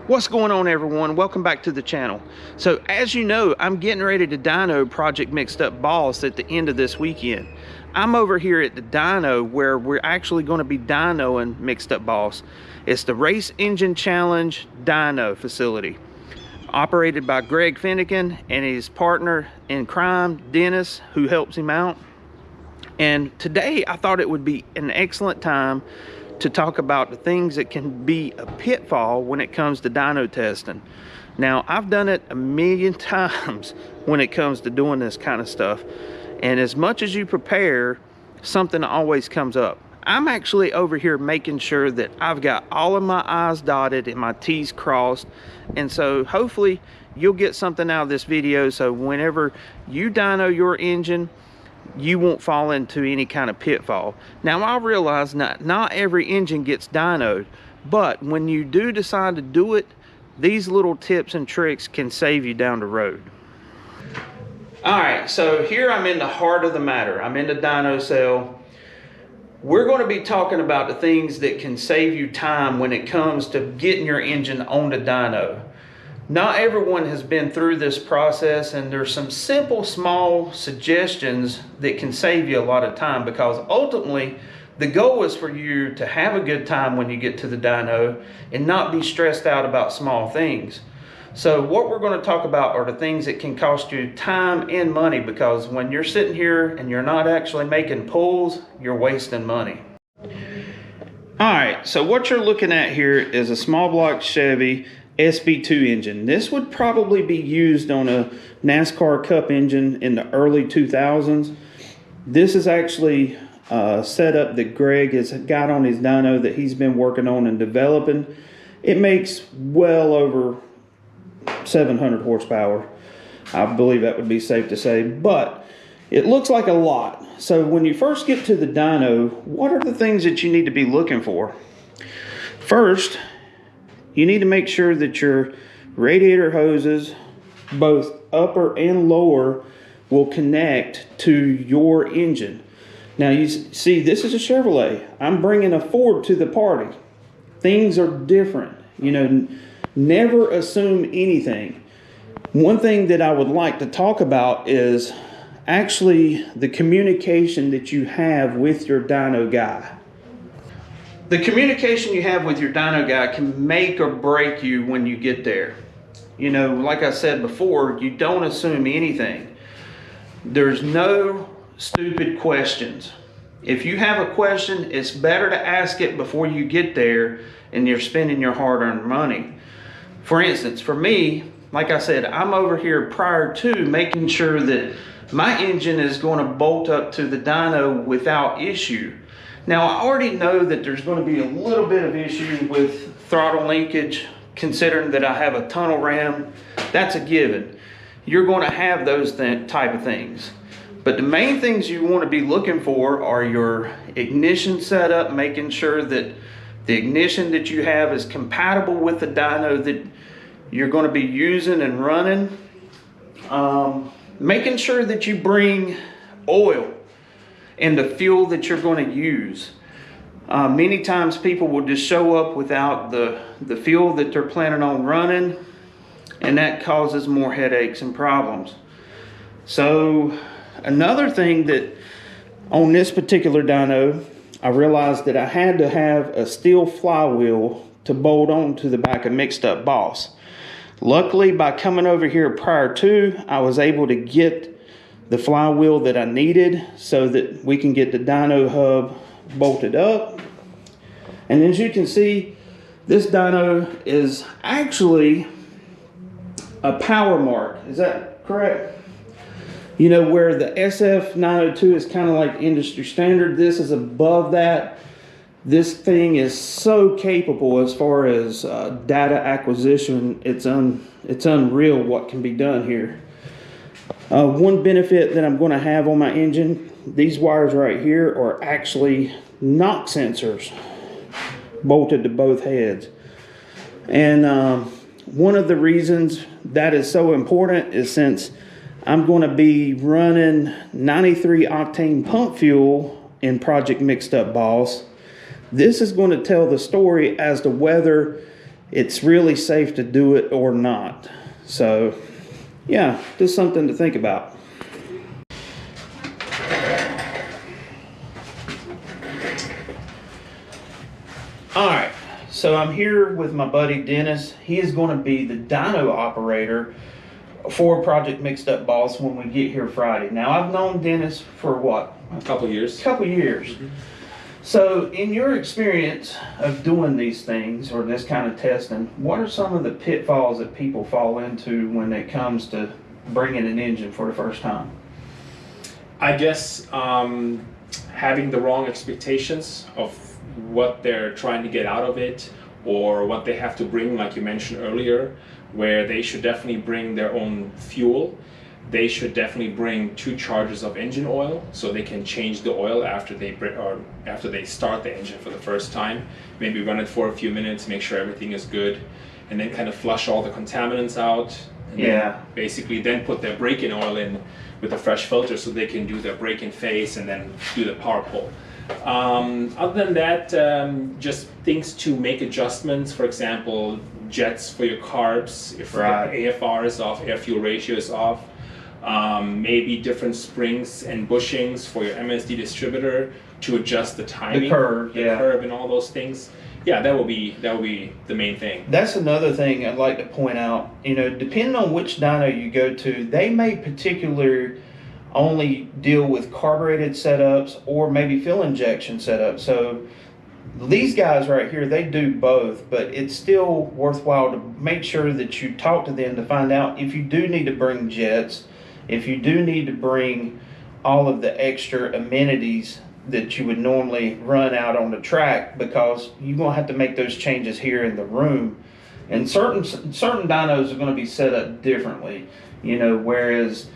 What's going on, everyone? Welcome back to the channel. So as you know, I'm getting ready to dyno Project Mixed Up Boss at the end of this weekend. I'm over here at the dyno where we're actually going to be dynoing Mixed Up Boss. It's the Race Engine Challenge dyno facility, operated by Greg Finnegan and his partner in crime, Dennis, who helps him out. And today I thought it would be an excellent time to talk about the things that can be a pitfall when it comes to dyno testing. Now, I've done it a million times when it comes to doing this kind of stuff, and as much as you prepare, something always comes up. I'm actually over here making sure that I've got all of my I's dotted and my T's crossed, and so hopefully you'll get something out of this video, so whenever you dyno your engine, you won't fall into any kind of pitfall. Now, I realize not every engine gets dynoed, but when you do decide to do it, these little tips and tricks can save you down the road. All right, so here I'm in the heart of the matter. I'm in the dyno cell. We're going to be talking about the things that can save you time when it comes to getting your engine on the dyno. Not everyone has been through this process, and there's some simple, small suggestions that can save you a lot of time, because ultimately the goal is for you to have a good time when you get to the dyno and not be stressed out about small things. So what we're going to talk about are the things that can cost you time and money, because when you're sitting here and you're not actually making pulls, you're wasting money. All right, so what you're looking at here is a small block Chevy SB2 engine. This would probably be used on a NASCAR Cup engine in the early 2000s. This is actually a setup that Greg has got on his dyno that he's been working on and developing. It makes well over 700 horsepower. I believe that would be safe to say, but it looks like a lot. So when you first get to the dyno, what are the things that you need to be looking for? First, you need to make sure that your radiator hoses, both upper and lower, will connect to your engine. Now you see, this is a Chevrolet. I'm bringing a Ford to the party. Things are different. You know, never assume anything. One thing that I would like to talk about is actually the communication that you have with your dyno guy. The communication you have with your dyno guy can make or break you when you get there. You know, like I said before, you don't assume anything. There's no stupid questions. If you have a question, it's better to ask it before you get there and you're spending your hard-earned money. For instance, for me, like I said, I'm over here prior to making sure that my engine is going to bolt up to the dyno without issue. Now, I already know that there's going to be a little bit of issue with throttle linkage, considering that I have a tunnel ram. That's a given. You're going to have those type of things. But the main things you want to be looking for are your ignition setup, making sure that the ignition that you have is compatible with the dyno that you're going to be using and running. Making sure that you bring oil and the fuel that you're going to use. Many times people will just show up without the fuel that they're planning on running, and that causes more headaches and problems. So another thing that on this particular dyno, I realized that I had to have a steel flywheel to bolt on to the back of Mixed Up Boss. Luckily, by coming over here prior to, I was able to get the flywheel that I needed so that we can get the dyno hub bolted up. And as you can see, this dyno is actually a power mark. Is that correct? You know, where the SF902 is kind of like industry standard, this is above that. This thing is so capable as far as data acquisition. It's unreal what can be done here. One benefit that I'm going to have on my engine, these wires right here are actually knock sensors bolted to both heads. And one of the reasons that is so important is since I'm going to be running 93 octane pump fuel in Project Mixed Up Boss, this is going to tell the story as to whether it's really safe to do it or not. So yeah, just something to think about. All right, so I'm here with my buddy Dennis. He is going to be the dyno operator for Project Mixed Up Boss when we get here Friday. Now, I've known Dennis for what? A couple years. Mm-hmm. So, in your experience of doing these things or this kind of testing, what are some of the pitfalls that people fall into when it comes to bringing an engine for the first time? I guess having the wrong expectations of what they're trying to get out of it, or what they have to bring, like you mentioned earlier, where they should definitely bring their own fuel. They should definitely bring 2 charges of engine oil, so they can change the oil after they start the engine for the first time. Maybe run it for a few minutes, make sure everything is good, and then kind of flush all the contaminants out. And then basically then put their brake-in oil in with a fresh filter, so they can do their brake-in phase and then do the power pull. Other than that, just things to make adjustments. For example, jets for your carbs, if the AFR is off, air fuel ratio is off. Maybe different springs and bushings for your MSD distributor to adjust the timing, the curve, and all those things. Yeah, that will be the main thing. That's another thing I'd like to point out. You know, depending on which dyno you go to, they may particularly only deal with carbureted setups or maybe fuel injection setups. So these guys right here, they do both, but it's still worthwhile to make sure that you talk to them to find out if you do need to bring jets, if you do need to bring all of the extra amenities that you would normally run out on the track, because you're going to have to make those changes here in the room. And certain dynos are going to be set up differently, you know, whereas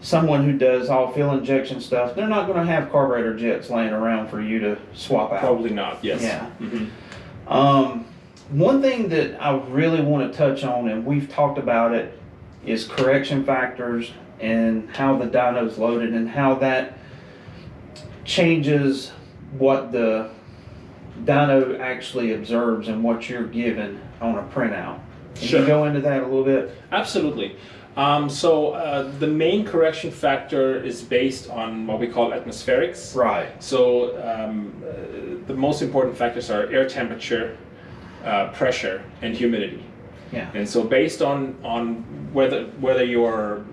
someone who does all fuel injection stuff, they're not going to have carburetor jets laying around for you to swap out. Probably not, yes. Yeah. Mm-hmm. One thing that I really want to touch on, and we've talked about it, is correction factors and how the dyno's loaded and how that changes what the dyno actually observes and what you're given on a printout. Can you go into that a little bit? Absolutely. So the main correction factor is based on what we call atmospherics. Right. So the most important factors are air temperature, pressure, and humidity. Yeah. And so based on whether you're,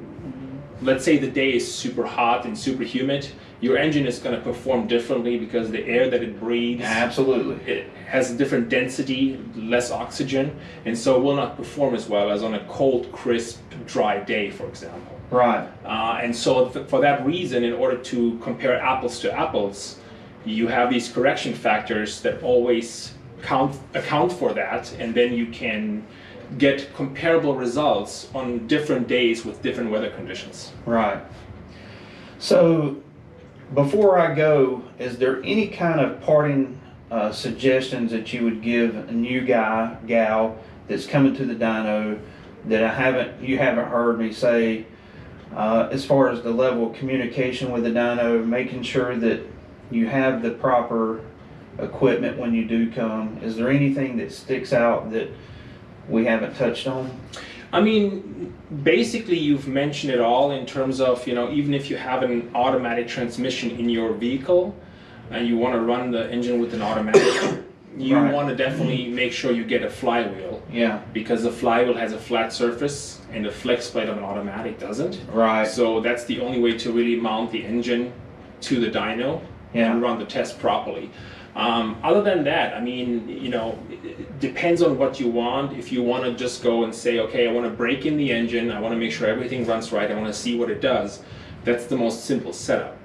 let's say the day is super hot and super humid, your engine is going to perform differently because the air that it breathes, absolutely, it has a different density, less oxygen, and so will not perform as well as on a cold, crisp, dry day, for example. Right. And so for that reason, in order to compare apples to apples, you have these correction factors that always account for that, and then you can get comparable results on different days with different weather conditions. Right. So before I go, is there any kind of parting suggestions that you would give a new gal that's coming to the dyno that you haven't heard me say, as far as the level of communication with the dyno, making sure that you have the proper equipment when you do come? Is there anything that sticks out that we haven't touched on? I mean, basically you've mentioned it all in terms of, you know, even if you have an automatic transmission in your vehicle and you want to run the engine with an automatic, you want to definitely make sure you get a flywheel. Yeah. Because the flywheel has a flat surface and the flex plate of an automatic doesn't. Right. So that's the only way to really mount the engine to the dyno and run the test properly. Other than that, I mean, you know, it depends on what you want. If you want to just go and say, okay, I want to break in the engine, I want to make sure everything runs right, I want to see what it does, that's the most simple setup.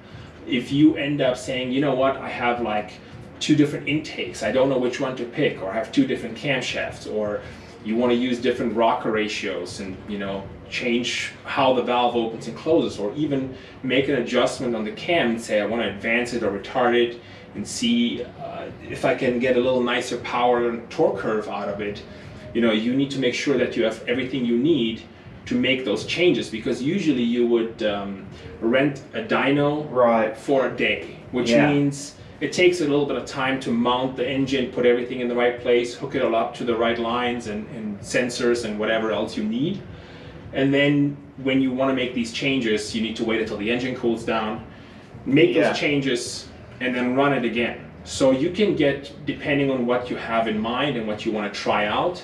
If you end up saying, you know what, I have like 2 different intakes, I don't know which one to pick, or I have 2 different camshafts, or you want to use different rocker ratios and, you know, change how the valve opens and closes, or even make an adjustment on the cam and say I want to advance it or retard it and see if I can get a little nicer power and torque curve out of it. You know, you need to make sure that you have everything you need to make those changes, because usually you would rent a dyno for a day, which means It takes a little bit of time to mount the engine, put everything in the right place, hook it all up to the right lines and sensors and whatever else you need. And then when you want to make these changes, you need to wait until the engine cools down, make those changes, and then run it again. So you can get, depending on what you have in mind and what you want to try out,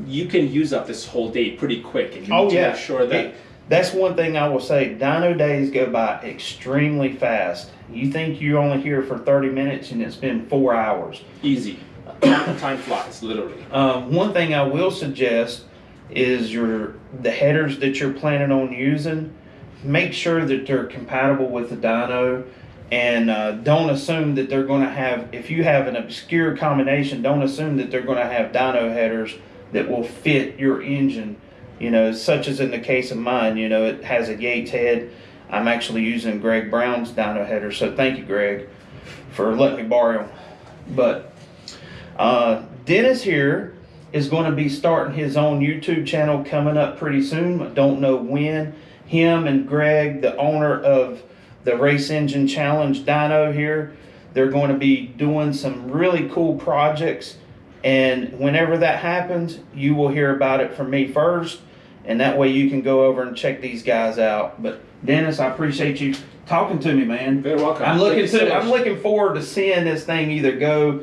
you can use up this whole day pretty quick. And you need to make sure that... That's one thing I will say. Dyno days go by extremely fast. You think you're only here for 30 minutes and it's been 4 hours. Easy. Time flies, literally. One thing I will suggest is the headers that you're planning on using, make sure that they're compatible with the dyno, and don't assume that they're going to have, if you have an obscure combination, don't assume that they're going to have dyno headers that will fit your engine. You know, such as in the case of mine, you know, it has a Yates head. I'm actually using Greg Brown's dyno header, so thank you, Greg, for letting me borrow them. But Dennis here is going to be starting his own YouTube channel coming up pretty soon. I don't know when. Him and Greg, the owner of the Race Engine Challenge dyno here, they're going to be doing some really cool projects. And whenever that happens, you will hear about it from me first. And that way you can go over and check these guys out. But Dennis, I appreciate you talking to me, man. Very welcome. I'm looking forward to seeing this thing either go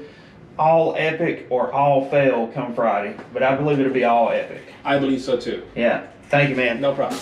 all epic or all fail come Friday. But I believe it'll be all epic. I believe so too. Yeah. Thank you, man. No problem.